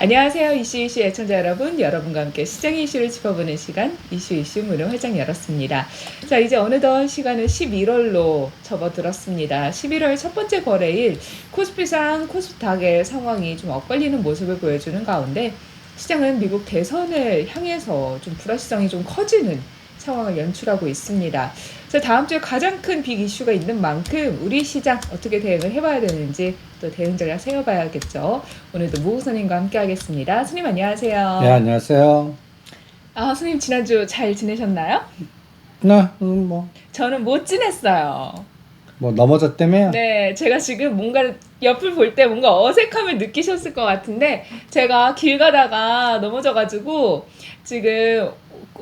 안녕하세요. 이슈 애청자 여러분. 여러분과 함께 시장의 이슈를 짚어보는 시간 이슈 문을 활짝 열었습니다. 자, 이제 어느덧 시간은 11월로 접어들었습니다. 11월 첫 번째 거래일 코스피상 코스닥의 상황이 좀 엇갈리는 모습을 보여주는 가운데 시장은 미국 대선을 향해서 좀 불확실성이 좀 커지는 상황을 연출하고 있습니다. 자, 다음 주에 가장 큰 빅 이슈가 있는 만큼 우리 시장 어떻게 대응을 해봐야 되는지 또 대응 전략 세워봐야겠죠. 오늘도 모 선생님과 함께 하겠습니다. 선생님 안녕하세요. 네, 안녕하세요. 선생님 지난주 잘 지내셨나요? 네, 저는 못 지냈어요. 넘어졌다며요? 네, 제가 지금 뭔가 옆을 볼 때 뭔가 어색함을 느끼셨을 것 같은데 제가 길 가다가 넘어져가지고 지금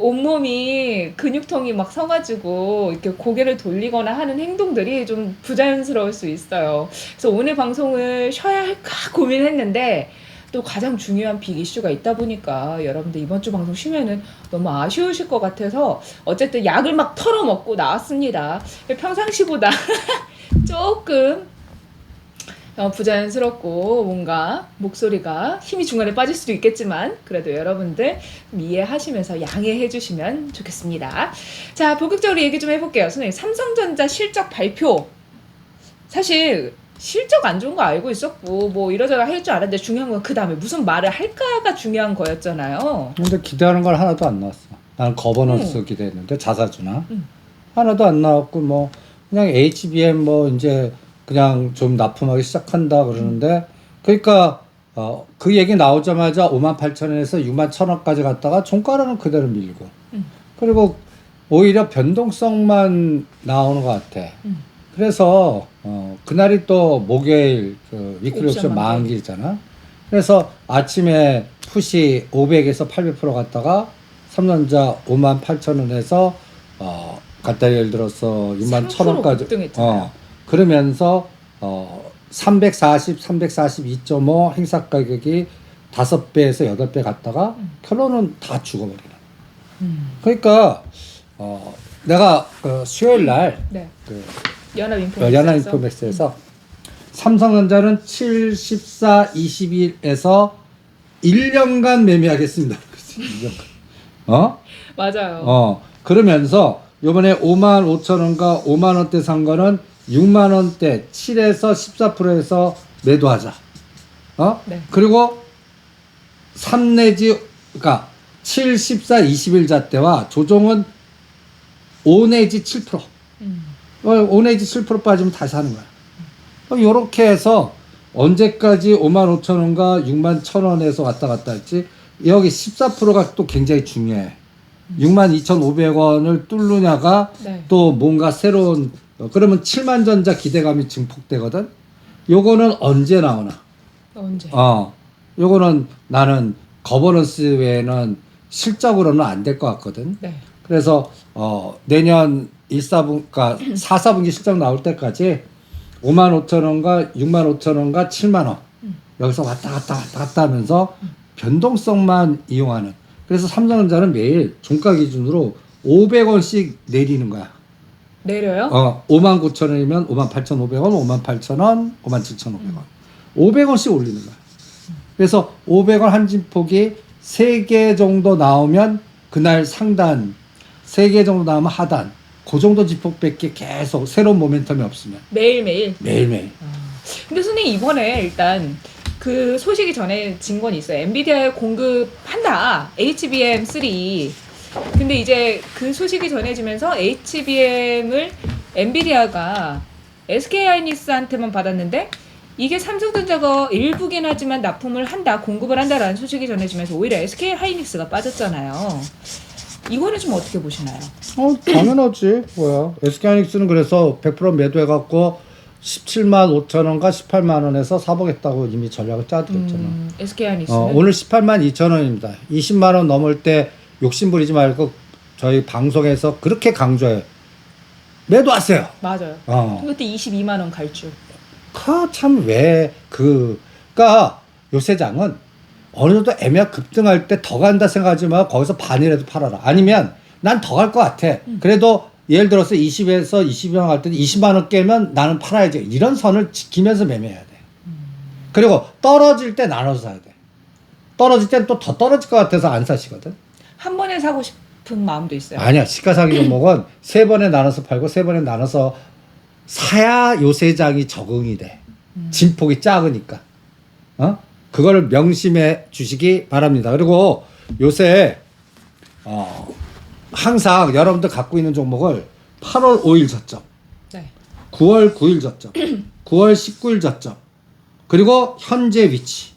온몸이 근육통이 막 서가지고 이렇게 고개를 돌리거나 하는 행동들이 좀 부자연스러울 수 있어요. 그래서 오늘 방송을 쉬어야 할까 고민했는데 또 가장 중요한 빅 이슈가 있다 보니까 여러분들 이번 주 방송 쉬면은 너무 아쉬우실 것 같아서 어쨌든 약을 막 털어먹고 나왔습니다. 평상시보다 조금 부자연스럽고 뭔가 목소리가 힘이 중간에 빠질 수도 있겠지만 그래도 여러분들 이해하시면서 양해해 주시면 좋겠습니다. 자, 본격적으로 얘기 좀 해볼게요. 선생님, 삼성전자 실적 발표 사실 실적 안 좋은 거 알고 있었고 뭐 이러저러 할 줄 알았는데 중요한 건 그 다음에 무슨 말을 할까가 중요한 거였잖아요. 근데 기대하는 걸 하나도 안 나왔어. 나는 거버넌스 기대했는데 자사주나 하나도 안 나왔고 그냥 HBM 이제 그냥 좀 납품하기 시작한다 그러는데 그러니까 그 얘기 나오자마자 58,000원에서 61,000원까지 갔다가 종가로는 그대로 밀고 그리고 오히려 변동성만 나오는 것 같아. 그래서 그날이 또 목요일 위클리 옵션 만기잖아. 그래서 아침에 푸시 500에서 800% 갔다가 삼성전자 58,000원에서 갖다 예를 들어서 61,000원까지 그러면서 342.5 행사 가격이 5배에서 8배 갔다가 결론은 다 죽어버리는. 그러니까 내가 수요일 날 네. 연합인포맥스에서 삼성전자는 74, 21에서 1년간 매매하겠습니다. 1년간. 맞아요. 그러면서 요번에 55,000원과 5만원대 산 거는 6만원대 7에서 14%에서 매도하자. 네. 그리고 3 내지, 그러니까 7, 14, 21자 때와 조정은 5 내지 7%. 5 내지 7% 빠지면 다시 하는 거야. 요렇게 해서 언제까지 55,000원과 61,000원에서 왔다 갔다 했지? 여기 14%가 또 굉장히 중요해. 62,500원을 뚫느냐가 또 뭔가 새로운 그러면 7만전자 기대감이 증폭되거든. 요거는 언제 나오나? 언제? 요거는 나는 거버넌스 외에는 실적으로는 안 될 것 같거든. 네. 그래서 내년 4, 4분기 실적 나올 때까지 55,000원과 65,000원과 7만원 여기서 왔다 갔다 하면서 변동성만 이용하는. 그래서 삼성전자는 매일 종가 기준으로 500원씩 내리는 거야. 내려요? 59,000원이면 58,500원, 58,000원, 57,500원. 500원씩 올리는 거야. 그래서 500원 한진폭이 3개 정도 나오면 그날 상단, 3개 정도 나오면 하단. 그 정도 지폭밖에 계속 새로운 모멘텀이 없으면. 매일매일? 매일매일. 근데 선생님 이번에 일단 그 소식이 전해진 건 있어요. 엔비디아에 공급한다. HBM3. 근데 이제 그 소식이 전해지면서 HBM을 엔비디아가 SK하이닉스한테만 받았는데 이게 삼성전자가 일부긴 하지만 납품을 한다, 공급을 한다라는 소식이 전해지면서 오히려 SK하이닉스가 빠졌잖아요. 이거는 좀 어떻게 보시나요? 당연하지. 뭐야. SK하이닉스는 그래서 100% 매도해갖고 17만 5천원과 18만 원에서 사보겠다고 이미 전략을 짜들었잖아. SK하이닉스는? 오늘 18만 2천 원입니다. 20만 원 넘을 때 욕심 부리지 말고 저희 방송에서 그렇게 강조해. 매도하세요. 맞아요. 그때 22만 원 갈 줄. 참 왜 그러니까 요새 장은 어느 정도 애매하게 급등할 때 더 간다 생각하지 마. 거기서 반이라도 팔아라. 아니면 난 더 갈 것 같아. 그래도 예를 들어서 20에서 22만 원 갈 때 20만 원 깨면 나는 팔아야지. 이런 선을 지키면서 매매해야 돼. 그리고 떨어질 때 나눠서 사야 돼. 떨어질 땐 또 더 떨어질 것 같아서 안 사시거든. 한 번에 사고 싶은 마음도 있어요. 아니야. 시가상위 종목은 세 번에 나눠서 팔고 세 번에 나눠서 사야 요새 장이 적응이 돼. 진폭이 작으니까. 그거를 명심해 주시기 바랍니다. 그리고 요새 항상 여러분들 갖고 있는 종목을 8월 5일 저점, 네. 9월 9일 저점, 9월 19일 저점, 그리고 현재 위치.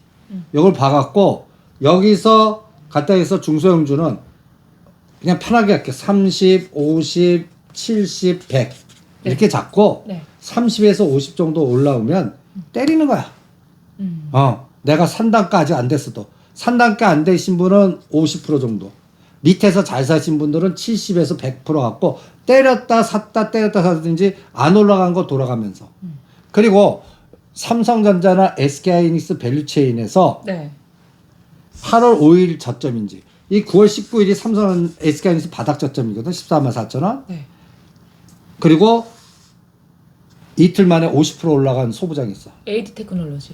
이걸 봐갖고 여기서 갖다 해서 중소형주는 그냥 편하게 할게. 30, 50, 70, 100 이렇게 잡고 네. 30에서 50 정도 올라오면 때리는 거야. 내가 산단가 아직 안 됐어도 산단가 안 되신 분은 50% 정도, 밑에서 잘 사신 분들은 70에서 100% 갖고 때렸다 샀다 때렸다 샀든지 안 올라간 거 돌아가면서. 그리고 삼성전자나 SK하이닉스 밸류체인에서 네. 8월 5일 저점인지, 이 9월 19일이 삼성 SK하이닉스 바닥 저점이거든. 144,000원. 네. 그리고 이틀 만에 50% 올라간 소부장이 있어. AD 테크놀로지.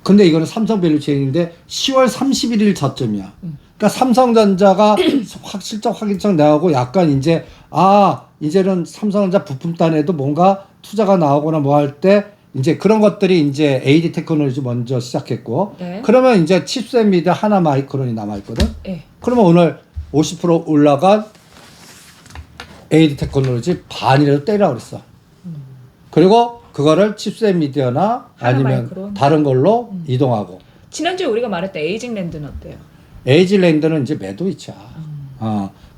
근데 이거는 삼성 밸류체인인데 10월 31일 저점이야. 그러니까 삼성전자가 실적 확인성 나오고 약간 이제 이제는 삼성전자 부품단에도 뭔가 투자가 나오거나 뭐 할 때 이제 그런 것들이 이제 AD 테크놀로지 먼저 시작했고, 네. 그러면 이제 칩셋 미드 하나 마이크론이 남아 있거든. 네. 그러면 오늘 50% 올라간 AD 테크놀로지 반이라도 때리라고 그랬어. 그리고 그거를 칩셋 미디어나 아니면 하나마이크론. 다른 걸로 이동하고. 지난주에 우리가 말했던 에이징랜드는 어때요? 에이지랜드는 이제 매도 위치야.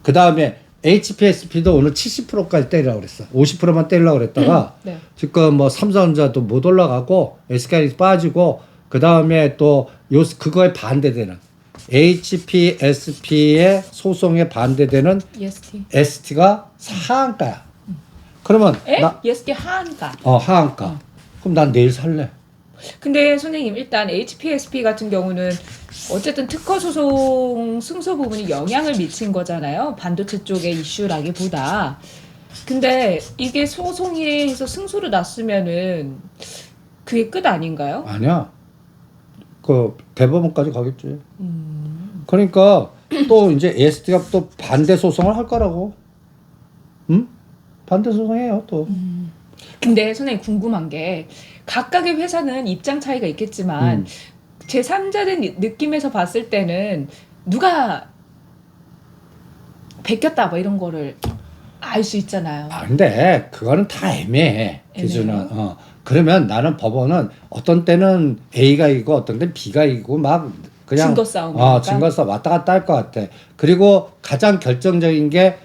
그 다음에 HPSP도 오늘 70%까지 때리라고 그랬어. 50%만 때리려고 그랬다가 네. 지금 뭐 삼성전자도 못 올라가고 SK하이닉스 빠지고, 그 다음에 또 그거에 반대되는 HPSP의 소송에 반대되는 EST. ST가 하한가야. 그러면 EST 하한가. 하한가. 그럼 난 내일 살래. 근데 선생님, 일단 HPSP 같은 경우는 어쨌든 특허 소송 승소 부분이 영향을 미친 거잖아요. 반도체 쪽의 이슈라기보다. 근데 이게 소송이 해서 승소를 났으면은 그게 끝 아닌가요? 아니야. 그 대법원까지 가겠지. 그러니까 또 이제 ST가 또 반대 소송을 할 거라고. 응? 반대 소송해요 또. 근데 선생님, 궁금한 게 각각의 회사는 입장 차이가 있겠지만 제3자된 느낌에서 봤을 때는 누가 베꼈다 뭐 이런 거를 알 수 있잖아요. 근데 그거는 다 애매해. 기준은. 애매해요? 그러면 나는 법원은 어떤 때는 A가 이기고 어떤 때는 B가 이기고 막 그냥 증거 싸움이니까? 증거 싸움 왔다 갔다 할 것 같아. 그리고 가장 결정적인 게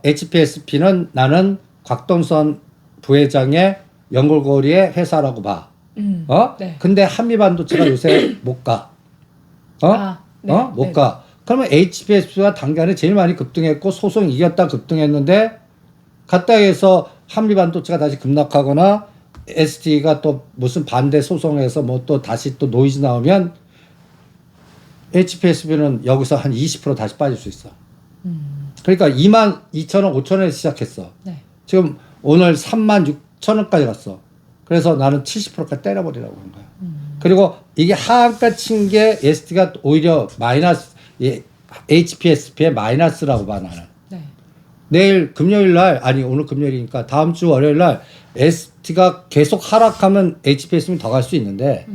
HPSP는 나는 곽동선 부회장의 연골고리의 회사라고 봐. 네. 근데 한미반도체가 요새 못 가. 못 가. 그러면 HPSP가 단기간에 제일 많이 급등했고 소송 이겼다 급등했는데, 갔다 해서 한미반도체가 다시 급락하거나 ST가 또 무슨 반대 소송에서 뭐 또 다시 또 노이즈 나오면 HPSP는 여기서 한 20% 다시 빠질 수 있어. 그러니까 22,000원, 5,000원에서 시작했어. 네. 지금 오늘 36,000원까지 갔어. 그래서 나는 70%까지 때려버리라고 한 거야. 그리고 이게 하한가 친 게 ST가 오히려 마이너스, HPSP의 마이너스라고 봐 나는. 네. 내일 금요일 날, 아니 오늘 금요일이니까 다음 주 월요일 날 ST가 계속 하락하면 HPSP는 더 갈 수 있는데,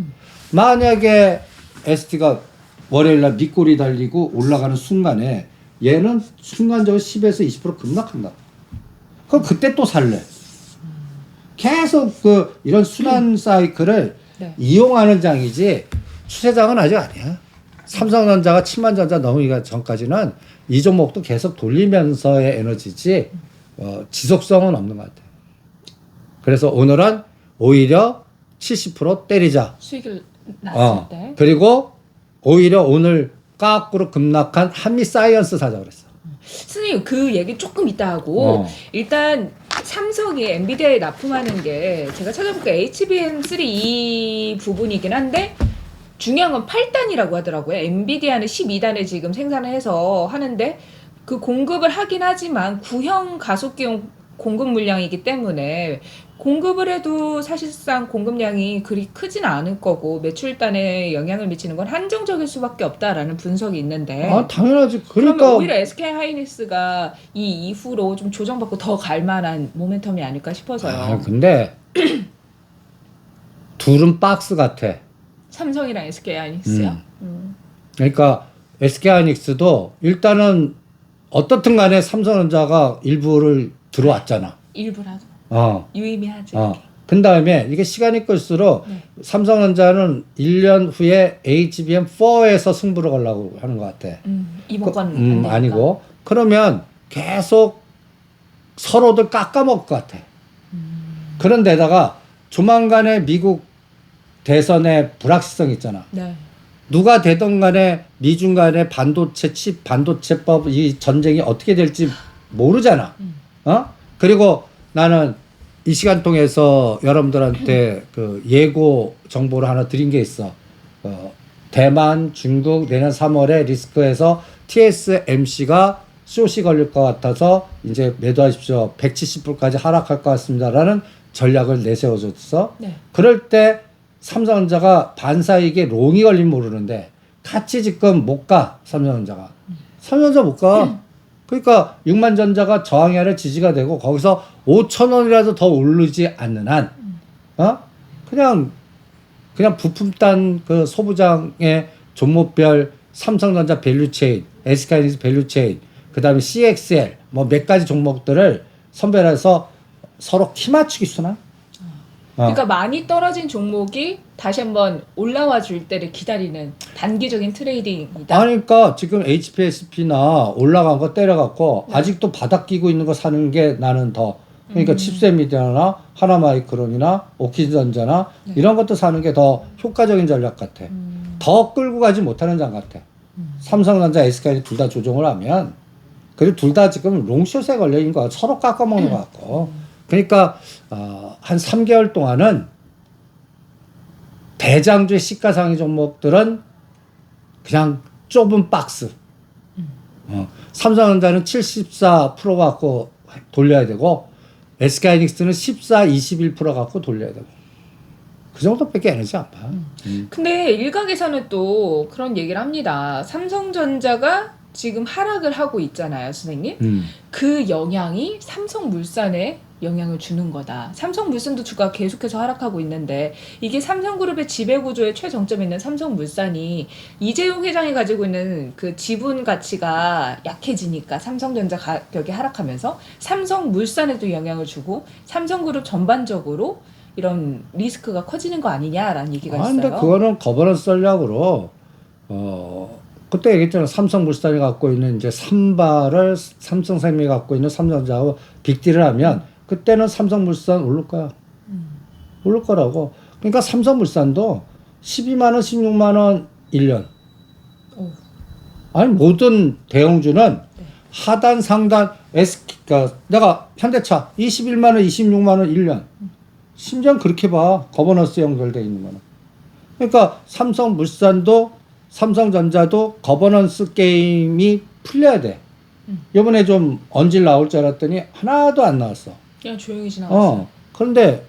만약에 ST가 월요일 날 밑꼬리 달리고 올라가는 순간에 얘는 순간적으로 10에서 20% 급락한다. 그럼 그때 또 살래. 계속 이런 순환 사이클을 네. 이용하는 장이지 추세장은 아직 아니야. 삼성전자가 7만전자 넘기기 전까지는 이 종목도 계속 돌리면서의 에너지지 지속성은 없는 것 같아요. 그래서 오늘은 오히려 70% 때리자. 수익을 났을 때. 그리고 오히려 오늘 까꾸로 급락한 한미사이언스 사자 그랬어. 선생님, 그 얘기 조금 이따 하고 일단 삼성이 엔비디아에 납품하는 게 제가 찾아보니까 HBM3 이 부분이긴 한데 중요한 건 8단이라고 하더라고요. 엔비디아는 12단에 지금 생산을 해서 하는데 그 공급을 하긴 하지만 구형 가속기용 공급 물량이기 때문에 공급을 해도 사실상 공급량이 그리 크진 않을 거고 매출단에 영향을 미치는 건 한정적일 수밖에 없다라는 분석이 있는데 아, 당연하지. 그러면 그러니까 오히려 SK 하이닉스가 이 이후로 좀 조정받고 더 갈 만한 모멘텀이 아닐까 싶어서요. 아, 근데 둘은 박스 같아. 삼성이랑 SK 하이닉스요? 그러니까 SK 하이닉스도 일단은 어떻든 간에 삼성전자가 일부를 들어왔잖아. 일부라도 어. 유의미하지. 그 다음에 이게 시간이 끌수록 네. 삼성전자는 1년 후에 HBM4에서 승부를 걸려고 하는 것 같아. 이번건 안 되니까. 아니고. 그러면 계속 서로들 깎아먹을 것 같아. 그런데다가 조만간에 미국 대선의 불확실성 있잖아. 네. 누가 되던 간에 미중 간의 반도체 칩, 반도체법 이 전쟁이 어떻게 될지 모르잖아. 그리고 나는 이 시간 통해서 여러분들한테 그 예고 정보를 하나 드린 게 있어. 대만, 중국 내년 3월에 리스크에서 TSMC가 숏이 걸릴 것 같아서 이제 매도하십시오. 170불까지 하락할 것 같습니다라는 전략을 내세워줬어. 네. 그럴 때 삼성전자가 반사이익에 롱이 걸리면 모르는데 같이 지금 못 가. 삼성전자가. 삼성전자 못 가. 그러니까 6만전자가 저항이 아니라 지지가 되고 거기서 5,000원이라도 더 오르지 않는 한 그냥 부품단 그 소부장의 종목별 삼성전자 밸류체인, SK하이닉스 밸류체인, 그다음에 CXL 뭐 몇 가지 종목들을 선별해서 서로 키 맞추기 쓰나? 그러니까 많이 떨어진 종목이 다시 한번 올라와 줄 때를 기다리는 단기적인 트레이딩이다. 그러니까 지금 HPSP나 올라간 거 때려갖고 네. 아직도 바닥 끼고 있는 거 사는 게 나는 더 그러니까 칩셋미디어나 하나마이크론이나 오키전자나 네. 이런 것도 사는 게 더 효과적인 전략 같아. 더 끌고 가지 못하는 장 같아. 삼성전자, SK까지 둘 다 조정을 하면 그리고 둘 다 지금 롱숏에 걸려 있는 거 서로 깎아먹는 것 같고 그러니까 한 3개월 동안은 대장주의 시가상위 종목들은 그냥 좁은 박스. 삼성전자는 74% 갖고 돌려야 되고 SK하이닉스는 14, 21% 갖고 돌려야 되고 그 정도밖에 에너지 안 봐. 근데 일각에서는 또 그런 얘기를 합니다. 삼성전자가 지금 하락을 하고 있잖아요, 선생님. 그 영향이 삼성물산에 영향을 주는 거다. 삼성물산도 주가 계속해서 하락하고 있는데 이게 삼성그룹의 지배구조의 최정점에 있는 삼성물산이 이재용 회장이 가지고 있는 그 지분 가치가 약해지니까 삼성전자 가격이 하락하면서 삼성물산에도 영향을 주고 삼성그룹 전반적으로 이런 리스크가 커지는 거 아니냐라는 얘기가 있어요. 근데 그거는 거버넌스 전략으로 그때 얘기했잖아. 삼성물산이 갖고 있는 이제 삼바를 삼성생명이 갖고 있는 삼성전자하고 빅딜을 하면 그때는 삼성물산 오를 거야. 오를 거라고. 그러니까 삼성물산도 12만 원, 16만 원 1년. 아니 모든 대형주는 하단, 상단, 그러니까 내가 현대차 21만 원, 26만 원 1년. 심지어 그렇게 봐. 거버넌스 연결돼 있는 거는. 그러니까 삼성물산도 삼성전자도 거버넌스 게임이 풀려야 돼. 이번에 좀 언질 나올 줄 알았더니 하나도 안 나왔어. 그냥 조용히 지나갔어요. 그런데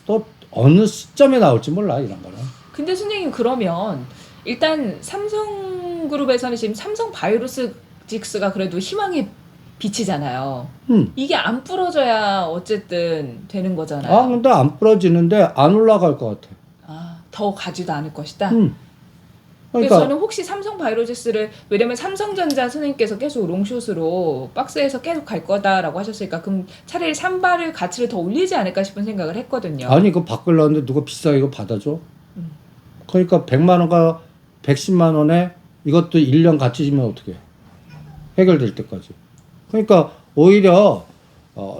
또 어느 시점에 나올지 몰라 이런 거는. 근데 선생님 그러면 일단 삼성그룹에서는 지금 삼성바이오로직스가 그래도 희망의 빛이잖아요. 이게 안 부러져야 어쨌든 되는 거잖아요. 근데 안 부러지는데 안 올라갈 것 같아. 더 가지도 않을 것이다. 그러니까 그래서 저는 혹시 삼성바이오로직스를 왜냐면 삼성전자 선생님께서 계속 롱숏으로 박스에서 계속 갈 거다라고 하셨으니까 그럼 차라리 삼바를 가치를 더 올리지 않을까 싶은 생각을 했거든요. 아니 이거 바꾸려는데 누가 비싸게 이거 받아줘? 그러니까 100만 원과 110만 원에 이것도 1년 같이 주면 어떻게 해? 해결될 때까지. 그러니까 오히려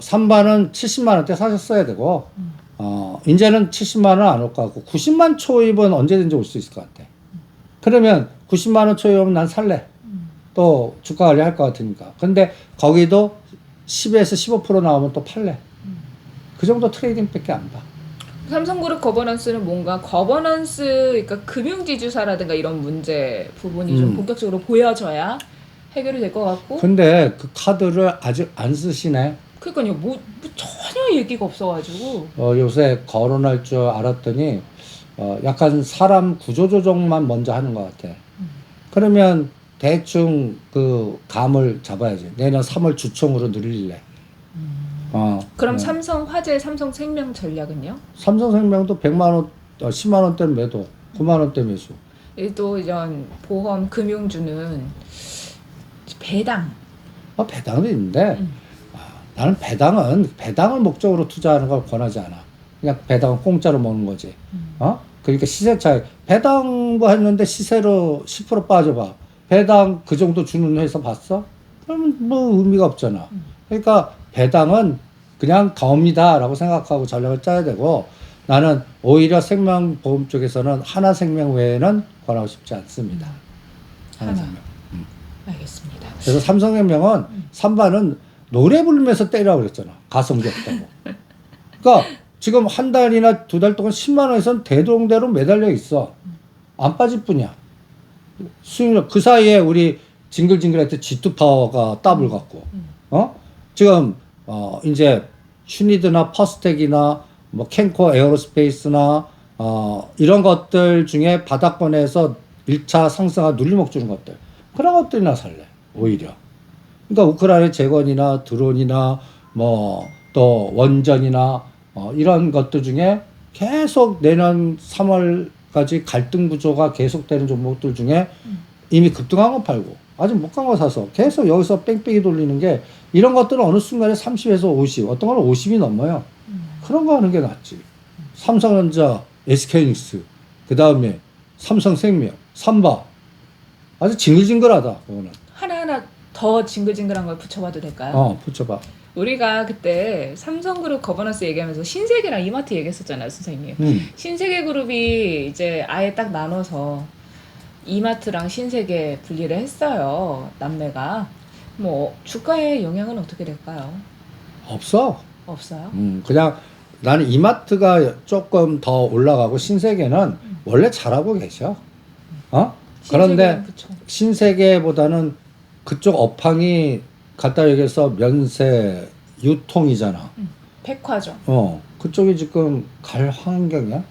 삼바는 70만 원대 사셨어야 되고 이제는 70만 원 안 올 것 같고 90만 초입은 언제든지 올 수 있을 것 같아. 그러면 90만 원 초입은 난 살래. 또 주가 관리할 것 같으니까. 근데 거기도 10에서 15% 나오면 또 팔래. 그 정도 트레이딩밖에 안 봐. 삼성그룹 거버넌스는 뭔가 거버넌스 그러니까 금융지주사라든가 이런 문제 부분이 좀 본격적으로 보여져야 해결이 될 것 같고. 근데 그 카드를 아직 안 쓰시네. 그러니까요. 뭐 전혀 얘기가 없어가지고. 요새 거론할 줄 알았더니 약간 사람 구조 조정만 먼저 하는 것 같아. 그러면 대충 그 감을 잡아야지. 내년 3월 주총으로 늘릴래. 그럼 네. 삼성화재, 삼성생명 전략은요? 삼성생명도 100만 원, 10만 원대 매도, 9만 원대 매수. 또 이런 보험 금융주는 배당. 배당도 있는데 나는 배당을 목적으로 투자하는 걸 권하지 않아. 그냥 배당은 공짜로 먹는 거지. 그러니까 시세 차이. 배당 뭐 했는데 시세로 10% 빠져봐. 배당 그 정도 주는 회사 봤어? 그러면 뭐 의미가 없잖아. 그러니까 배당은 그냥 덤이다라고 생각하고 전략을 짜야 되고, 나는 오히려 생명보험 쪽에서는 하나생명 외에는 권하고 싶지 않습니다. 하나생명. 알겠습니다. 그래서 삼성생명은 삼반은 노래 부르면서 때리라고 그랬잖아. 가성비 없다고. 그러니까 지금 한 달이나 두 달 동안 10만 원에선 대동대로 매달려 있어. 안 빠질 뿐이야. 수익률 그 사이에 우리 징글징글할 때 G2 파워가 더블 갖고 지금 이제 슈니드나 퍼스텍이나 뭐 캔코 에어로스페이스나 이런 것들 중에 바닥권에서 1차 상승화 눌림목 주는 것들, 그런 것들이나 살래 오히려. 그러니까 우크라이나 재건이나 드론이나 뭐 또 원전이나 이런 것들 중에 계속 내년 3월까지 갈등 구조가 계속되는 종목들 중에 이미 급등한 거 팔고 아직 못 간 거 사서 계속 여기서 뺑뺑이 돌리는 게, 이런 것들은 어느 순간에 30에서 50, 어떤 거는 50이 넘어요. 그런 거 하는 게 낫지. 삼성전자, SK하이닉스, 그 다음에 삼성생명, 삼바. 아주 징글징글하다, 그거는. 하나하나 더 징글징글한 걸 붙여봐도 될까요? 붙여봐. 우리가 그때 삼성그룹 거버넌스 얘기하면서 신세계랑 이마트 얘기했었잖아요, 선생님. 신세계그룹이 이제 아예 딱 나눠서 이마트랑 신세계 분리를 했어요, 남매가. 뭐 주가에 영향은 어떻게 될까요? 없어. 없어요? 그냥 나는 이마트가 조금 더 올라가고 신세계는 원래 잘하고 계셔. 그런데 신세계보다는 그쪽 업황이 갖다 얘기해서 면세 유통이잖아. 백화점. 그쪽이 지금 갈 환경이야.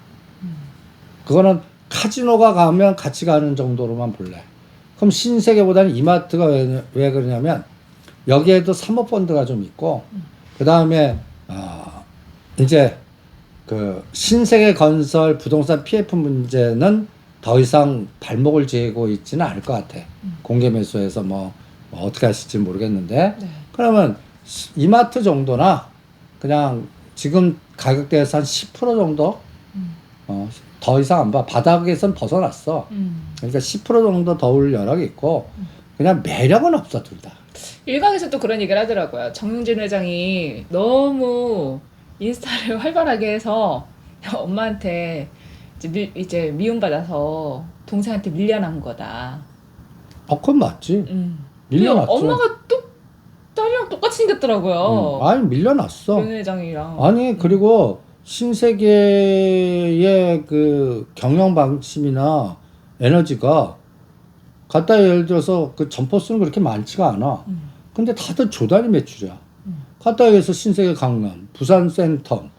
그거는 카지노가 가면 같이 가는 정도로만 볼래. 그럼 신세계보다는 이마트가 왜 그러냐면 여기에도 사모펀드가 좀 있고, 그 다음에 이제 그 신세계 건설 부동산 PF 문제는 더 이상 발목을 쥐고 있지는 않을 것 같아. 공개 매수해서 뭐 어떻게 하실지 모르겠는데, 네. 그러면 이마트 정도나 그냥 지금 가격대에서 한 10% 정도 더 이상 안 봐. 바닥에선 벗어났어. 그러니까 10% 정도 더 올 여력이 있고, 그냥 매력은 없어, 둘 다. 일각에서 또 그런 얘기를 하더라고요. 정용진 회장이 너무 인스타를 활발하게 해서 엄마한테 이제 미움받아서 동생한테 밀려난 거다. 그건 맞지. 밀려났죠. 엄마가 또 딸이랑 똑같이 생겼더라고요. 아니, 밀려났어. 윤 회장이랑. 아니, 그리고 신세계의 그 경영 방침이나 에너지가 갖다 예를 들어서 그 점포수는 그렇게 많지가 않아. 근데 다들 조단위 매출이야. 갖다 얘기해서 신세계 강남, 부산 센텀,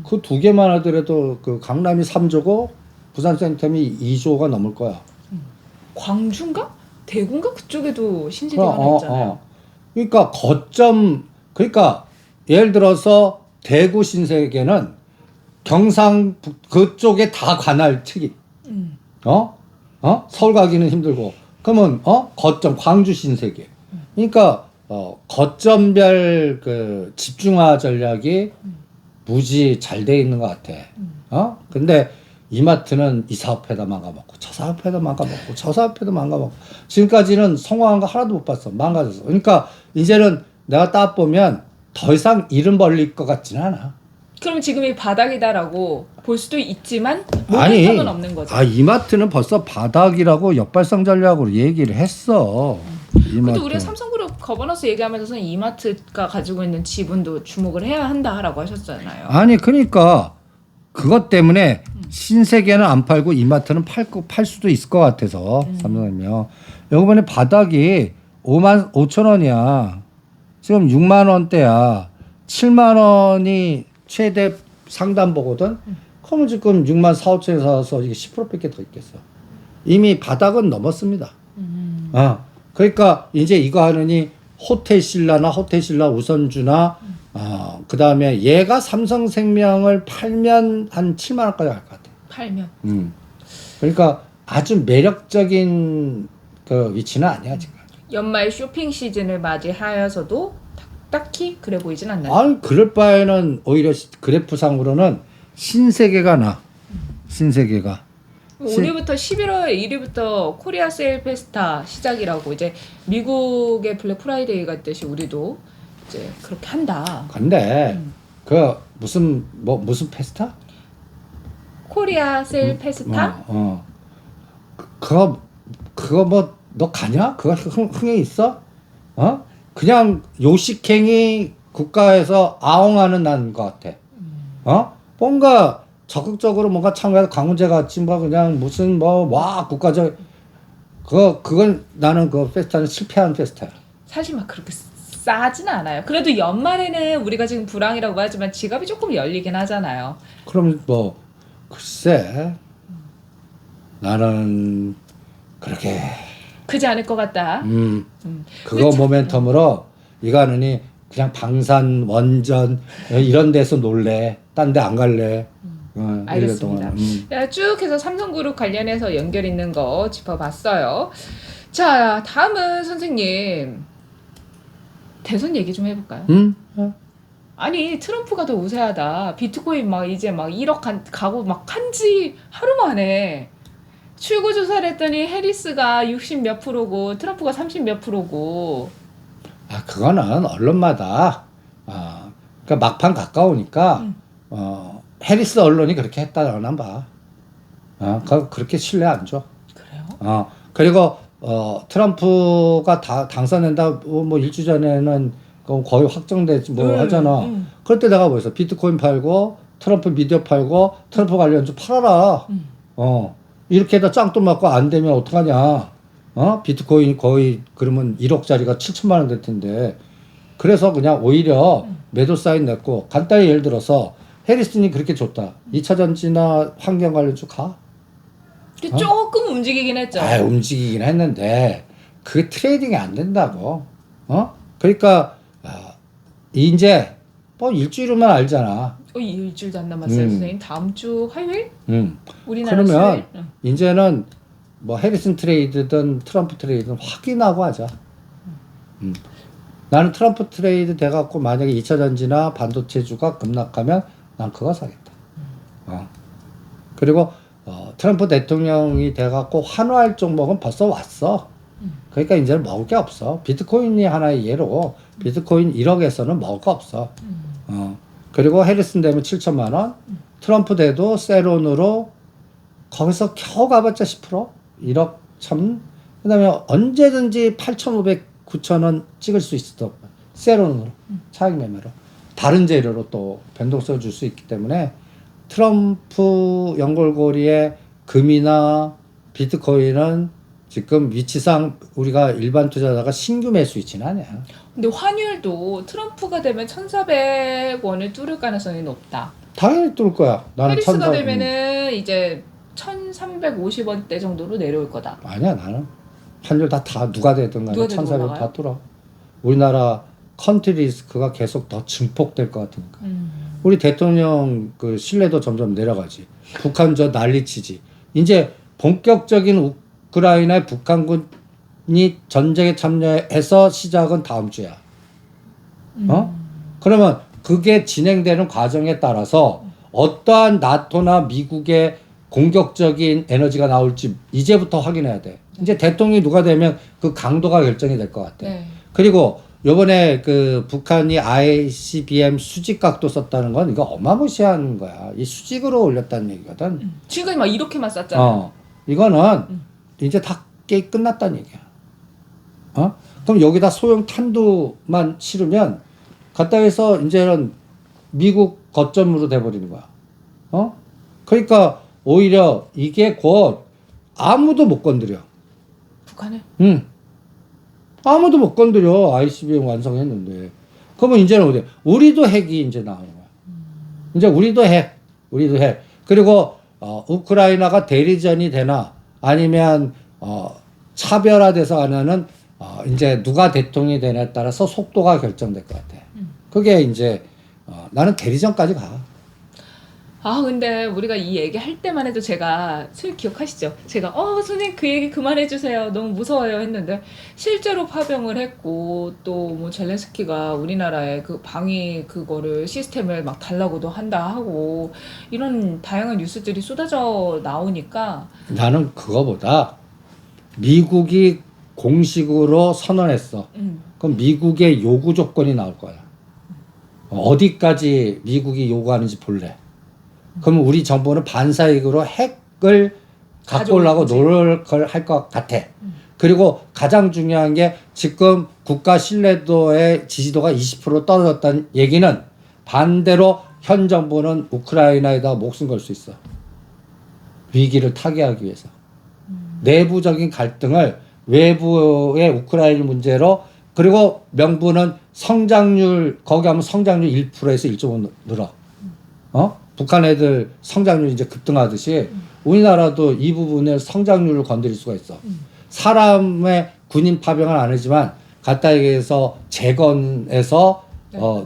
그 두 개만 하더라도 그 강남이 3조고 부산 센텀이 2조가 넘을 거야. 광주인가? 대구인가? 그쪽에도 신세계가 하나 있잖아요. 그러니까 그러니까 예를 들어서 대구 신세계는 경상 그쪽에 다 관할 책임. 서울 가기는 힘들고, 그러면 거점 광주 신세계. 그러니까 거점별 그 집중화 전략이 무지 잘 돼 있는 것 같아. 근데 이마트는 이 사업에다 망가먹고 저 사업에다 망가먹고 저 사업에다 망가먹고, 지금까지는 성공한 거 하나도 못 봤어. 망가졌어. 그러니까 이제는 내가 딱 보면 더 이상 이름 벌릴 것 같지는 않아. 그럼 지금이 바닥이다라고 볼 수도 있지만 모멘텀은 없는 거죠. 이마트는 벌써 바닥이라고 역발상 전략으로 얘기를 했어. 근데 우리가 삼성그룹 거버넌스 얘기하면서는 이마트가 가지고 있는 지분도 주목을 해야 한다라고 하셨잖아요. 아니, 그러니까 그것 때문에 신세계는 안 팔고 이마트는 팔 수도 있을 것 같아서 삼성생명. 이번에 바닥이 5만 5천 원이야. 지금 6만 원대야. 7만 원이 최대 상단보거든. 그러면 지금 6만 4, 5천에 사서 이게 10%밖에 더 있겠어. 이미 바닥은 넘었습니다. 그러니까 이제 이거 하느니 호텔신라나 호텔신라 우선주나 그 다음에 얘가 삼성생명을 팔면 한 7만 원까지 갈 것 같아. 팔면. 그러니까 아주 매력적인 그 위치는 아니야 지금. 연말 쇼핑 시즌을 맞이하여서도 딱히 그래 보이진 않나요? 아니 그럴 바에는 오히려 그래프상으로는 신세계가 나. 신세계가. 오늘부터 11월 1일부터 코리아 세일 페스타 시작이라고 이제 미국의 블랙 프라이데이가 있듯이 우리도 이제 그렇게 한다. 근데 그 무슨 페스타? 코리아 세일 페스타? 그거 뭐 너 가냐? 그거 흥에 있어? 그냥 요식행위 국가에서 아웅하는 난 것 같아. 뭔가 적극적으로 뭔가 참가해서 강훈재 같이 뭐 그냥 무슨 뭐 와 국가적 그건 나는 그 페스타는 실패한 페스타야. 사실 막 그렇게 싸진 않아요. 그래도 연말에는 우리가 지금 불황이라고 하지만 지갑이 조금 열리긴 하잖아요. 그럼 뭐 글쎄 나는 그렇게 크지 않을 것 같다. 그거 모멘텀으로 이거 하느니 그냥 방산 원전 이런 데서 놀래. 딴 데 안 갈래. 알겠습니다. 쭉 해서 삼성그룹 관련해서 연결 있는 거 짚어봤어요. 자, 다음은 선생님 대선 얘기 좀 해볼까요? 아니 트럼프가 더 우세하다. 비트코인 막 이제 막 1억 가고 막 한지 하루 만에 출구 조사를 했더니 해리스가 60 몇 프로고 트럼프가 30 몇 프로고. 그거는 언론마다 그러니까 막판 가까우니까 해리스 언론이 그렇게 했다라고 난 봐. 그렇게 신뢰 안 줘. 그래요? 그리고 트럼프가 다 당선된다 뭐 일주 전에는 거의 확정되지 뭐 하잖아. 그럴 때 내가 뭐했어? 비트코인 팔고 트럼프 미디어 팔고 트럼프 관련주 팔아라. 이렇게 해다 짱돈 맞고 안 되면 어떡하냐. 비트코인 거의 그러면 1억짜리가 7천만 원 될 텐데. 그래서 그냥 오히려 매도 사인 냈고 간단히 예를 들어서 해리슨이 그렇게 좋다. 2차 전지나 환경 관련주 가. 조금 움직이긴 했죠. 움직이긴 했는데 그게 트레이딩이 안 된다고. 그러니까 이제 뭐 일주일만 알잖아. 일주일도 안 남았어요, 선생님. 다음 주 화요일? 우리나라 그러면 수요일? 이제는 뭐 해리슨 트레이드든 트럼프 트레이드든 확인하고 하자. 나는 트럼프 트레이드 돼갖고 만약에 2차 전지나 반도체주가 급락하면 난 그거 사겠다. 그리고 트럼프 대통령이 돼갖고 환호할 종목은 벌써 왔어. 그러니까 이제는 먹을 게 없어. 비트코인이 하나의 예로 비트코인 1억에서는 먹을 거 없어. 그리고 해리슨 되면 7천만 원, 트럼프 돼도 세론으로 거기서 겨우 가봤자 10%? 1억 참. 그 다음에 언제든지 8,500, 9,000원 찍을 수 있어. 세론으로. 차익 매매로. 다른 재료로 또 변동성을 줄 수 있기 때문에 트럼프 연골고리의 금이나 비트코인은 지금 위치상 우리가 일반 투자자가 신규 매수 위치는 아니야. 근데 환율도 트럼프가 되면 1,400원을 뚫을 가능성이 높다. 당연히 뚫을 거야. 나는 해리스가 되면은 이제 1,350원대 정도로 내려올 거다. 아니야, 나는 환율 다 누가 되든 간에 1,400 다 뚫어. 우리나라 컨트리 리스크가 계속 더 증폭될 것 같으니까. 우리 대통령 그 신뢰도 점점 내려가지. 북한 저 난리치지. 이제 본격적인 우크라이나의 북한군이 전쟁에 참여해서 시작은 다음 주야. 그러면 그게 진행되는 과정에 따라서 어떠한 나토나 미국의 공격적인 에너지가 나올지 이제부터 확인해야 돼. 이제 대통령이 누가 되면 그 강도가 결정이 될 것 같아. 네. 그리고 요번에 그 북한이 ICBM 수직각도 썼다는 건 이거 어마무시한 거야. 이 수직으로 올렸다는 얘기거든. 지금까지 막 이렇게만 쐈잖아요. 이거는 이제 다 게임 끝났다는 얘기야. 그럼 여기다 소형 탄두만 실으면 갖다 해서 이제는 미국 거점으로 돼버리는 거야. 그러니까 오히려 이게 곧 아무도 못 건드려. 북한을? 아무도 못 건드려. ICBM 완성했는데. 그러면 이제는 어디? 우리도 핵이 이제 나오는 거야. 이제 우리도 핵. 그리고 우크라이나가 대리전이 되나 아니면 차별화돼서 하면은 이제 누가 대통령이 되냐에 따라서 속도가 결정될 것 같아. 그게 이제 나는 대리전까지 가. 근데 우리가 이 얘기 할 때만 해도 제가, 선생님 기억하시죠? 제가, 선생님 그 얘기 그만해주세요. 너무 무서워요. 했는데, 실제로 파병을 했고, 또 뭐 젤렌스키가 우리나라에 그 방위 그거를 시스템을 막 달라고도 한다 하고, 이런 다양한 뉴스들이 쏟아져 나오니까. 나는 그거보다 미국이 공식으로 선언했어. 그럼 미국의 요구 조건이 나올 거야. 어디까지 미국이 요구하는지 볼래. 그러면 우리 정부는 반사이익으로 핵을 갖고 오려고 노력을 할 것 같아. 그리고 가장 중요한 게 지금 국가 신뢰도의 지지도가 20% 떨어졌다는 얘기는 반대로 현 정부는 우크라이나에다 목숨 걸 수 있어. 위기를 타개하기 위해서. 내부적인 갈등을 외부의 우크라이나 문제로, 그리고 명분은 성장률, 거기 하면 성장률 1%에서 1.5 늘어. 북한 애들 성장률 이제 급등하듯이 우리나라도 이 부분에 성장률을 건드릴 수가 있어. 사람의 군인 파병은 안 하지만 갖다 얘기해서 재건에서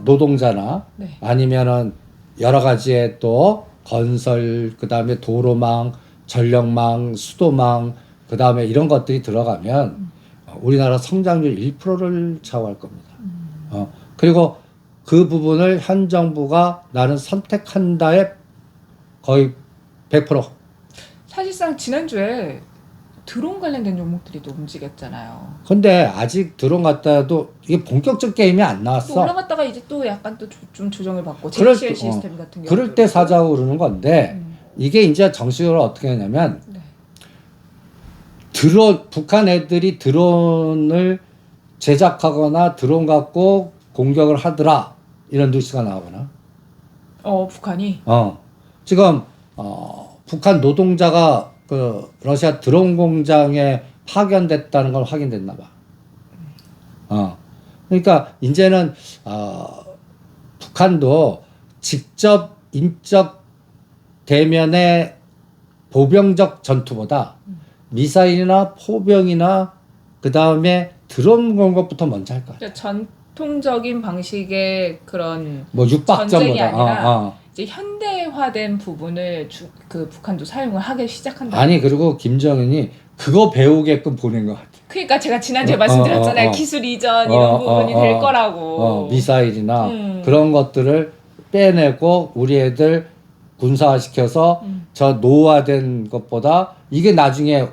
노동자나 아니면은 여러 가지의 또 건설, 그 다음에 도로망, 전력망, 수도망, 그 다음에 이런 것들이 들어가면 우리나라 성장률 1%를 좌우할 겁니다. 그리고 그 부분을 현 정부가 나는 선택한다에 거의 100%. 사실상 지난주에 드론 관련된 종목들이 또 움직였잖아요. 근데 아직 드론 갔다도 이게 본격적 게임이 안 나왔어. 또 올라갔다가 이제 또 약간 또 좀 조정을 받고 그럴 JCL 때, 시스템 같은 경우 그럴 때 사자고 그러는 건데 이게 이제 정식으로 어떻게 하냐면 북한 애들이 드론을 제작하거나 드론 갖고 공격을 하더라 이런 뉴스가 나오거나. 북한이 지금 북한 노동자가 그 러시아 드론 공장에 파견됐다는 걸 확인됐나 봐. 그러니까 이제는 북한도 직접 인적 대면의 보병적 전투보다 미사일이나 포병이나 그 다음에 드론 공격부터 먼저 할 거야. 전통적인 방식의 그런 뭐 전쟁이 육박전보다 아니라 이제 현대화된 부분을 그 북한도 사용을 하기 시작한다. 아니 그리고 김정은이 그거 배우게끔 보낸 것 같아. 그러니까 제가 지난주에 말씀드렸잖아요. 기술 이전 이런 부분이 될 거라고. 미사일이나 그런 것들을 빼내고 우리 애들 군사화시켜서 저 노후화된 것보다 이게 나중에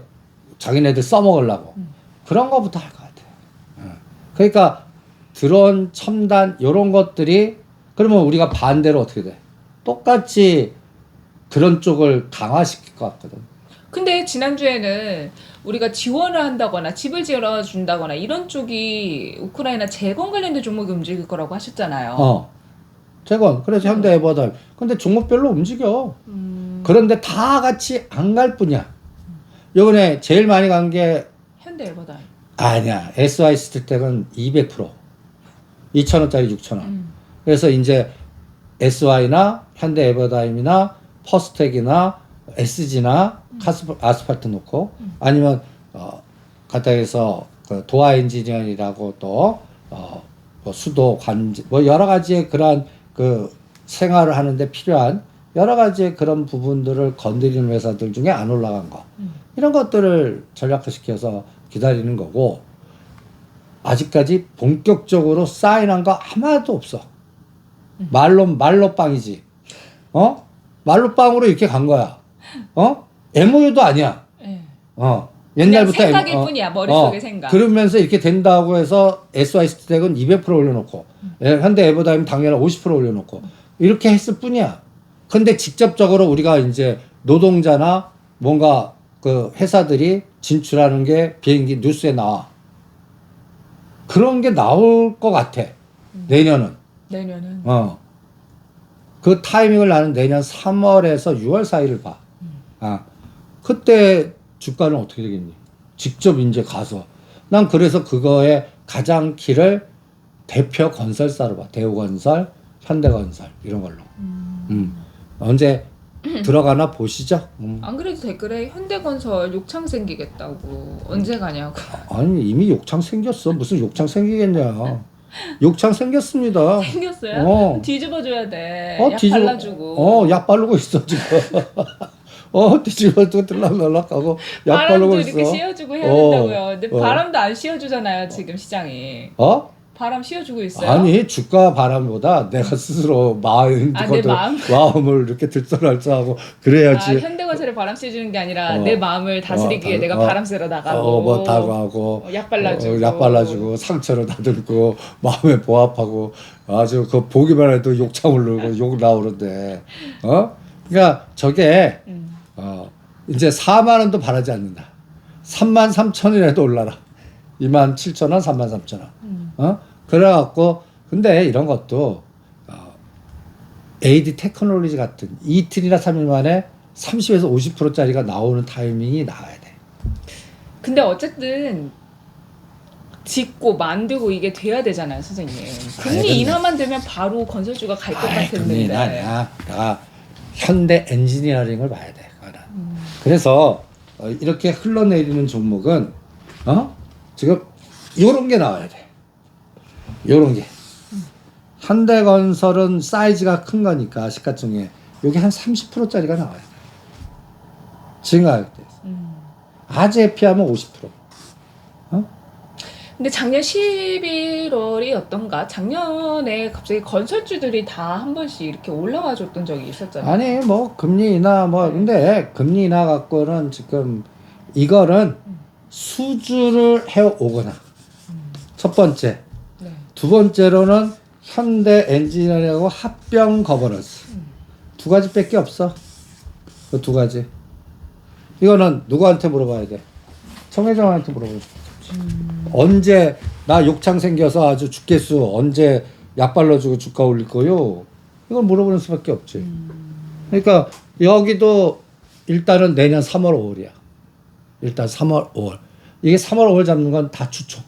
자기네들 써먹으려고 그런 거부터 할 것 같아. 그러니까 드론, 첨단 이런 것들이 그러면 우리가 반대로 어떻게 돼? 똑같이 그런 쪽을 강화시킬 것 같거든. 근데 지난주에는 우리가 지원을 한다거나 집을 지어준다거나 이런 쪽이 우크라이나 재건 관련된 종목이 움직일 거라고 하셨잖아요. 재건. 그래서 현대 에버다임. 근데 종목별로 움직여. 그런데 다 같이 안 갈 뿐이야. 요번에 제일 많이 간 게 현대 에버다임. 아니야. SY 스틸텍은 200%. 2,000원짜리 6,000원. 그래서 이제 SY나 현대 에버다임이나 퍼스텍이나 SG나 아스팔트 놓고 아니면 갖다 해서 그 도화 엔지니어링이라고 또 뭐 수도 관제 뭐 여러 가지의 그러한 그 생활을 하는데 필요한 여러 가지의 그런 부분들을 건드리는 회사들 중에 안 올라간 거 이런 것들을 전략화시켜서 기다리는 거고 아직까지 본격적으로 사인한 거 하나도 없어. 말로 빵이지. 말로 빵으로 이렇게 간 거야. MOU도 아니야. 네. 옛날부터 생각일 뿐이야. 머릿속의 생각. 그러면서 이렇게 된다고 해서 SY 스택은 200% 올려놓고 현대 에버다임 당연히 50% 올려놓고 이렇게 했을 뿐이야. 근데 직접적으로 우리가 이제 노동자나 뭔가 그 회사들이 진출하는 게 비행기 뉴스에 나와. 그런 게 나올 것 같아. 내년은. 그 타이밍을 나는 내년 3월에서 6월 사이를 봐. 그때 주가는 어떻게 되겠니? 직접 이제 가서. 난 그래서 그거에 가장 키를 대표 건설사로 봐. 대우건설, 현대건설 이런 걸로. 언제 들어가나 보시죠. 안 그래도 댓글에 현대건설 욕창 생기겠다고 언제 가냐고. 아니 이미 욕창 생겼어. 무슨 욕창 생기겠냐. 욕창 생겼습니다. 생겼어요? 뒤집어줘야 돼. 약 발라주고. 약 바르고 있어 지금. 뒤집어주고 들락날락하고 약 바르고 바람도 있어. 이렇게 씌워주고 해야 된다고요. 근데 바람도 안 씌워주잖아요 지금 시장이. 바람 씌워주고 있어요? 아니 주가 바람보다 내가 스스로 마음을 이렇게 들썩날썩하고 그래야지. 현대건설에 바람 씌워주는 게 아니라 내 마음을 다스리기에 내가 바람 쐬러 나가고 뭐 다가고 약 발라주고 약 발라주고 상처를 다듬고 마음에 보합하고 아주 그 보기만 해도 욕창 흐르고 욕 나오는데 그러니까 저게 이제 4만 원도 바라지 않는다. 3만 3천 원이라도 올라라. 2만 7천 원, 3만 3천 원. 그래갖고 근데 이런 것도 AD 테크놀로지 같은 이틀이나 3일 만에 30에서 50%짜리가 나오는 타이밍이 나와야 돼. 근데 어쨌든 짓고 만들고 이게 돼야 되잖아요, 선생님. 금리 인하만 되면 바로 건설주가 갈 것 같은데. 금리 인하 아니야. 내가 현대 엔지니어링을 봐야 돼. 그래서 이렇게 흘러내리는 종목은 지금 요런 게 나와야 돼. 요런 게. 현대건설은 사이즈가 큰 거니까 시가총액 요게 한 30%짜리가 나와야 돼. 지금 가격대. 아재피하면 50%. 근데 작년 11월이 어떤가? 작년에 갑자기 건설주들이 다 한 번씩 이렇게 올라와 줬던 적이 있었잖아요. 아니 뭐 금리 인하 근데 금리 인하 갖고는 지금 이거는 수주를 해오거나 첫 번째. 두 번째로는 현대 엔지니어링하고 합병 거버넌스 두 가지밖에 없어. 그 두 가지. 이거는 누구한테 물어봐야 돼? 청 회장한테 물어봐야 돼. 언제 나 욕창 생겨서 아주 죽겠어. 언제 약 발라주고 주가 올릴 거요? 이걸 물어보는 수밖에 없지. 그러니까 여기도 일단은 내년 3월 5월이야. 일단 3월 5월. 이게 3월 5월 잡는 건 다 추총.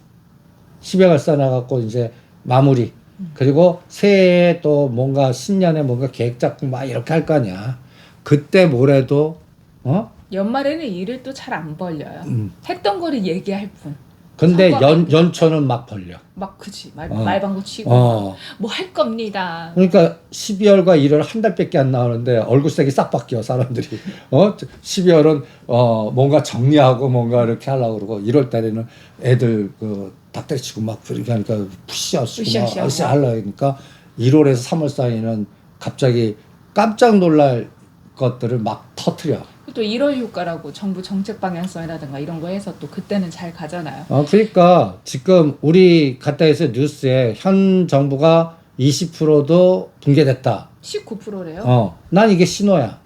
10여 갈사 나갖고 이제 마무리. 그리고 새해에 또 뭔가 신년에 뭔가 계획 잡고 막 이렇게 할 거 아니야. 그때 뭐래도 연말에는 일을 또 잘 안 벌려요. 했던 거를 얘기할 뿐. 근데 연초는 막 벌려. 막 그치 말방구 치고 뭐 할 겁니다. 그러니까 12월과 1월 한 달밖에 안 나오는데 얼굴색이 싹 바뀌어 사람들이. 12월은 뭔가 정리하고 뭔가 이렇게 하려고 그러고 1월 달에는 애들 그 닭다리 치고 막 그렇게 하니까 푸시하시고 막 하려고 하니까 1월에서 3월 사이에는 갑자기 깜짝 놀랄 것들을 막 터트려. 또 1월 효과라고 정부 정책 방향성이라든가 이런 거 해서 또 그때는 잘 가잖아요. 그러니까 지금 우리 가까이서 뉴스에 현 정부가 20%도 붕괴됐다. 19%래요? 난 이게 신호야.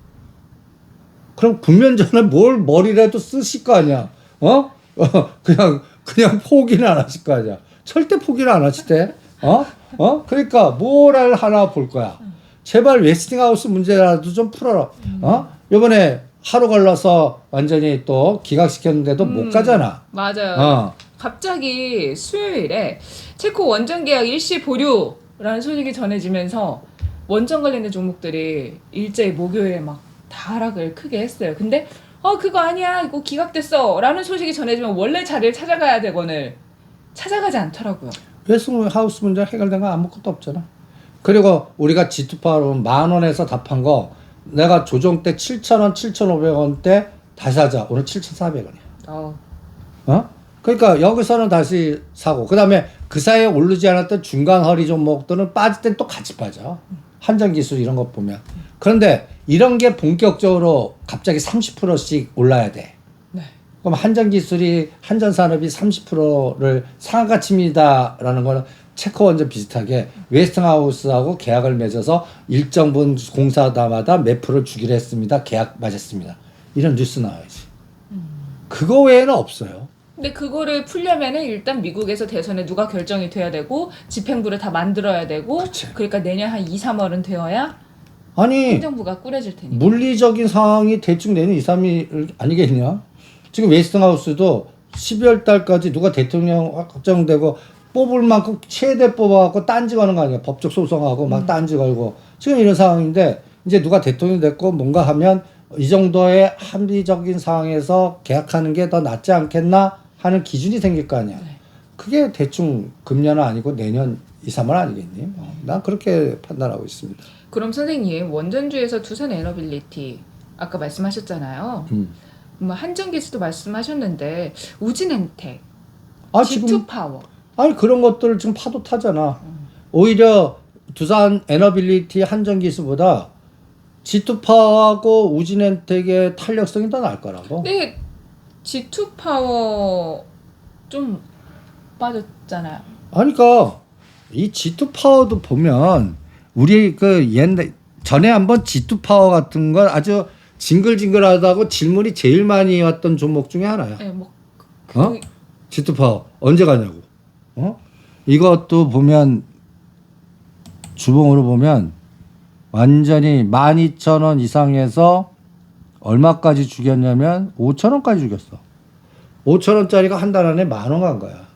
그럼 국면전에 뭘 머리라도 쓰실 거 아니야. 그냥 포기는 안 하실 거 아니야. 절대 포기를 안 하실 때. 그러니까 뭘 하나 볼 거야. 제발 웨스팅하우스 문제라도 좀 풀어라. 이번에 하루 걸러서 완전히 또 기각시켰는데도 못 가잖아. 맞아요. 갑자기 수요일에 체코 원전 계약 일시 보류라는 소식이 전해지면서 원전 관련된 종목들이 일제히 목요일에 막 다 하락을 크게 했어요. 근데 그거 아니야 이거 기각됐어 라는 소식이 전해지면 원래 자리를 찾아가야 되거늘 찾아가지 않더라고요. 웨스팅하우스 문제 해결된 거 아무것도 없잖아. 그리고 우리가 G2파로 10,000원에서 답한 거 내가 조정 때 7,000원, 7,500원 때 다시 하자. 오늘 7,400원이야. 그러니까 여기서는 다시 사고. 그 다음에 그 사이에 오르지 않았던 중간 허리 종목들은 빠질 땐 또 같이 빠져. 한전기술 이런 것 보면. 그런데 이런 게 본격적으로 갑자기 30%씩 올라야 돼. 네. 그럼 한전산업이 30%를 상한가치입니다라는 거는 체코 원전 비슷하게 웨스팅하우스하고 계약을 맺어서 일정 부분 공사다마다 몇 프로를 주기로 했습니다. 계약 맺었습니다. 이런 뉴스 나와야지. 그거 외에는 없어요. 근데 그거를 풀려면은 일단 미국에서 대선에 누가 결정이 돼야 되고 집행부를 다 만들어야 되고 그치. 그러니까 내년 한 2, 3월은 되어야 아니 행정부가 꾸려질 테니까. 물리적인 상황이 대충 내년 2, 3일 아니겠냐? 지금 웨스팅하우스도 12월 달까지 누가 대통령 확정되고 뽑을 만큼 최대 뽑아갖고 딴지 거는 거 아니야. 법적 소송하고 막 딴지 걸고 지금 이런 상황인데 이제 누가 대통령이 됐고 뭔가 하면 이 정도의 합리적인 상황에서 계약하는 게 더 낫지 않겠나 하는 기준이 생길 거 아니야. 네. 그게 대충 금년은 아니고 내년 2, 3월 아니겠니? 난 그렇게 판단하고 있습니다. 그럼 선생님 원전주에서 두산 에너빌리티 아까 말씀하셨잖아요. 뭐 한전기수도 말씀하셨는데 우진엔텍, 지금 G2파워. 아니 그런 것들 지금 파도 타잖아. 오히려 두산 에너빌리티 한전기수보다 G2파워하고 우진엔텍의 탄력성이 더 나을 거라고. 근데 G2파워 좀 빠졌잖아요. 아니 그러니까 이 G2파워도 보면 우리 그 옛날 전에 한번 G2파워 같은 건 아주 징글징글하다고 질문이 제일 많이 왔던 종목 중에 하나야. 네, 뭐 G2파워 언제 가냐고. 이것도 보면 주봉으로 보면 완전히 12,000원 이상에서 얼마까지 죽였냐면 5,000원까지 죽였어. 5,000원짜리가 한 달 안에 10,000원 간 거야.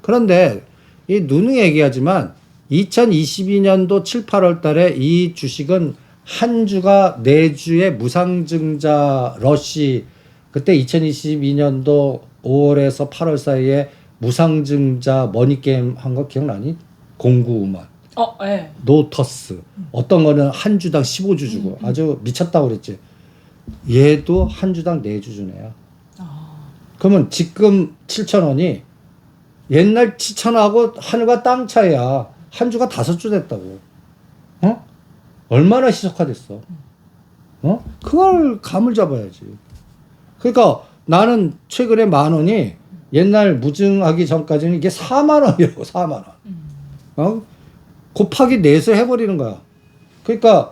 그런데 이 누누이 얘기하지만 2022년도 7, 8월 달에 이 주식은 한 주가 내주의 무상증자 러시 그때 2022년도 5월에서 8월 사이에 무상증자 머니게임 한 거 기억나니? 095만. 네. 노터스. 어떤 거는 한 주당 15주 주고 아주 미쳤다고 그랬지. 얘도 한 주당 4주 주네요. 그러면 지금 7,000원이 옛날 7,000원하고 하늘과 땅 차이야. 한 주가 5주 됐다고. 얼마나 희석화됐어. 그걸 감을 잡아야지. 그러니까 나는 최근에 10,000원이 옛날 무증하기 전까지는 이게 40,000원이라고 40,000원. 곱하기 4서 해버리는 거야. 그러니까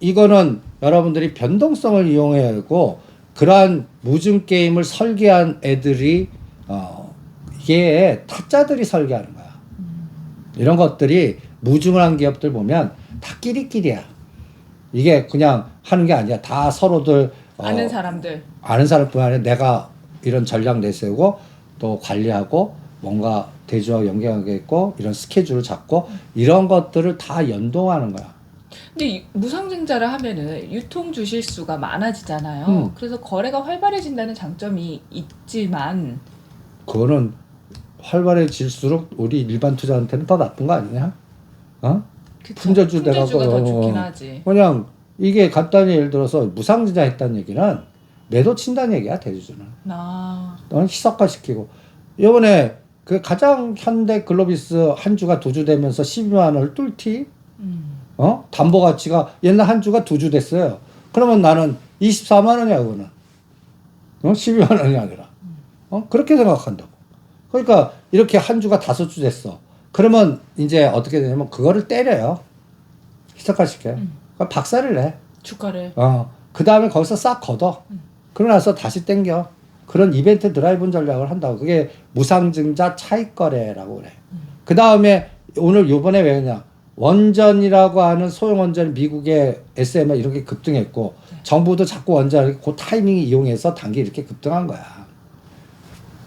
이거는 여러분들이 변동성을 이용해야 하고 그러한 무증 게임을 설계한 애들이 이게 타짜들이 설계하는 거야. 이런 것들이 무증을 한 기업들 보면 다 끼리끼리야. 이게 그냥 하는 게 아니야. 다 서로들 아는 사람들. 아는 사람뿐 아니라 내가 이런 전략 내세우고 또 관리하고 뭔가 대주와 연계하게 있고 이런 스케줄을 잡고 이런 것들을 다 연동하는 거야. 근데 무상증자를 하면은 유통 주실 수가 많아지잖아요. 그래서 거래가 활발해진다는 장점이 있지만 그거는 활발해질수록 우리 일반 투자한테는 더 나쁜 거 아니냐? 그쵸. 품절주가 더 좋긴 하지. 그냥 이게 간단히 예를 들어서 무상증자 했다는 얘기는 매도 친다는 얘기야 대주주는. 희석화시키고 이번에 그 가장 현대 글로비스 한 주가 2주 되면서 12만 원을 뚫지. 담보 가치가 옛날 한 주가 2주 됐어요. 그러면 나는 24만 원이야 그거는. 12만 원이 아니라. 그렇게 생각한다고. 그러니까 이렇게 한 주가 5주 됐어. 그러면 이제 어떻게 되냐면 그거를 때려요. 희석화시켜요. 그러니까 박살을 내. 주가를. 그 다음에 거기서 싹 걷어. 그러고 나서 다시 땡겨. 그런 이벤트 드라이브 전략을 한다고. 그게 무상증자 차익거래라고 그래. 그 다음에 오늘 요번에 왜 그냥 원전이라고 하는 소형 원전이 미국의 SMR 이렇게 급등했고 정부도 자꾸 원전을 그 타이밍 이용해서 단기 이렇게 급등한 거야.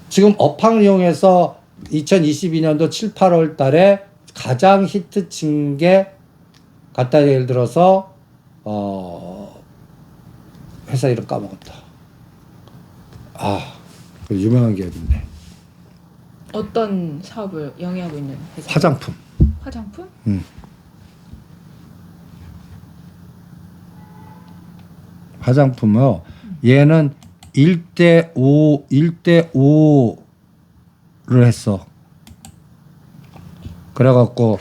지금 업황을 이용해서 2022년도 7, 8월 달에 가장 히트 친 게 갖다 예를 들어서 회사 이름 까먹었다. 그 유명한 기업인데. 어떤 사업을 영위하고 있는 회사? 화장품. 화장품? 화장품은 얘는 1대5를 했어. 그래갖고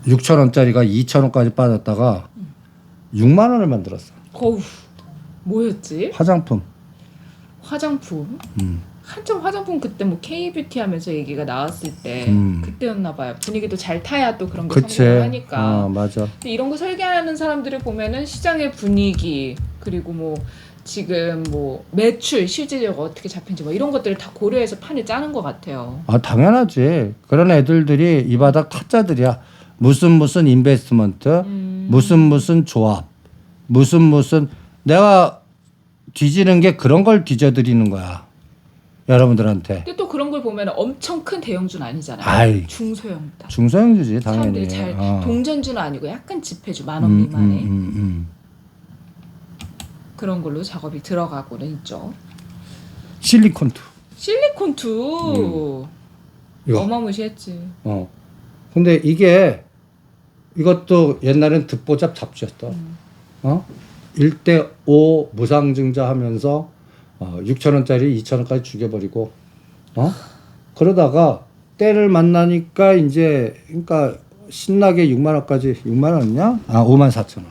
6,000원짜리가 2,000원까지 빠졌다가 6만 원을 만들었어. 어우, 뭐였지? 화장품. 화장품? 한참 화장품 그때 뭐 K뷰티 하면서 얘기가 나왔을 때 그때였나 봐요. 분위기도 잘 타야 또 그런 게 성공을 하니까. 맞아. 근데 이런 거 설계하는 사람들을 보면은 시장의 분위기 그리고 뭐 지금 뭐 매출 실질적으로 어떻게 잡힌지 뭐 이런 것들을 다 고려해서 판을 짜는 것 같아요. 당연하지. 그런 애들들이 이 바닥 타짜들이야. 무슨 인베스트먼트, 무슨 조합, 무슨 내가 뒤지는 게 그런 걸 뒤져드리는 거야. 여러분들한테. 근데 또 그런 걸 보면 엄청 큰 대형주는 아니잖아요. 아이, 중소형다. 중소형주지 당연히. 사람들이 잘 동전주는 아니고 약간 지폐주 10,000원 음, 미만의 음. 그런 걸로 작업이 들어가고는 있죠. 실리콘투. 실리콘투 이거. 어마무시했지. 근데 이것도 옛날엔 듣보잡 잡지였다. 1대5 무상증자 하면서 6,000원짜리 2,000원까지 죽여버리고 그러다가 때를 만나니까 이제 그러니까 신나게 6만 원까지 6만 원이냐? 54,000원.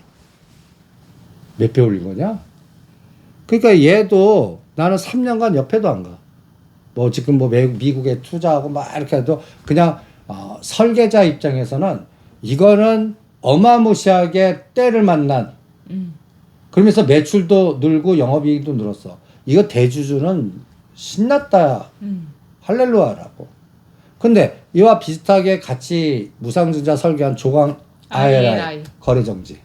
몇 배 올린 거냐? 그러니까 얘도 나는 3년간 옆에도 안 가. 뭐 지금 뭐 미국에 투자하고 막 이렇게 해도 그냥 설계자 입장에서는 이거는 어마무시하게 때를 만난 그러면서 매출도 늘고 영업이익도 늘었어. 이거 대주주는 신났다. 할렐루야라고. 근데 이와 비슷하게 같이 무상증자 설계한 조광 IRI 거래정지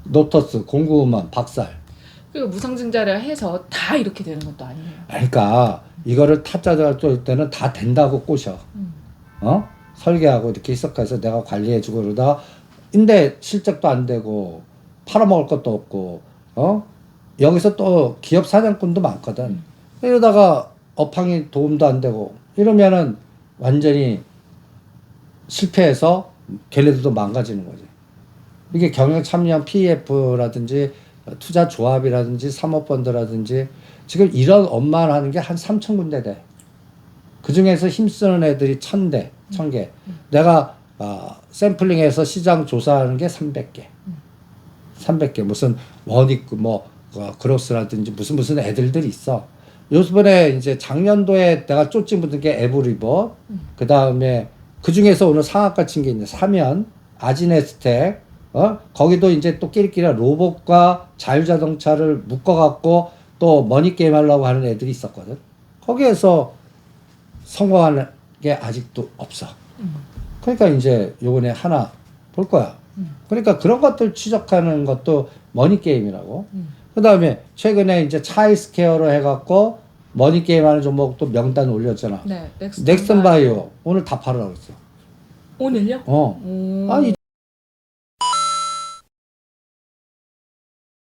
노터스 공구만 박살. 그리고 무상증자를 해서 다 이렇게 되는 것도 아니에요. 그러니까 이거를 타짜들 쏠 때는 다 된다고 꼬셔. 설계하고 이렇게 희석해서 내가 관리해주고 그러다 근데 실적도 안 되고 팔아먹을 것도 없고 여기서 또 기업 사냥꾼도 많거든. 이러다가 업황이 도움도 안 되고 이러면은 완전히 실패해서 걔네들도 망가지는 거지. 이게 경영 참여형 PEF라든지 투자 조합이라든지 사모펀드라든지 지금 이런 업만 하는 게 한 3,000군데 돼. 그 중에서 힘쓰는 애들이 1,000개. 내가 샘플링해서 시장 조사하는 게 300개. 300개. 무슨 원익 그로스라든지 무슨 애들들이 있어. 요번에 이제 작년도에 내가 쫓지 못한 게 에브리버. 그 다음에 그 중에서 오늘 상한가 친 게 있네. 사면, 아지네스텍. 거기도 이제 또 끼리끼리 로봇과 자율자동차를 묶어갖고 또 머니게임 하려고 하는 애들이 있었거든. 거기에서 성공하는 게 아직도 없어. 그러니까 이제 요번에 하나 볼 거야. 그러니까 그런 것들 추적하는 것도 머니게임이라고. 그 다음에 최근에 이제 차이스케어로 해갖고 머니게임 하는 종목도 명단 올렸잖아. 네, 넥슨 바이오. 오늘 다 팔으라고 했어. 오늘요? 아니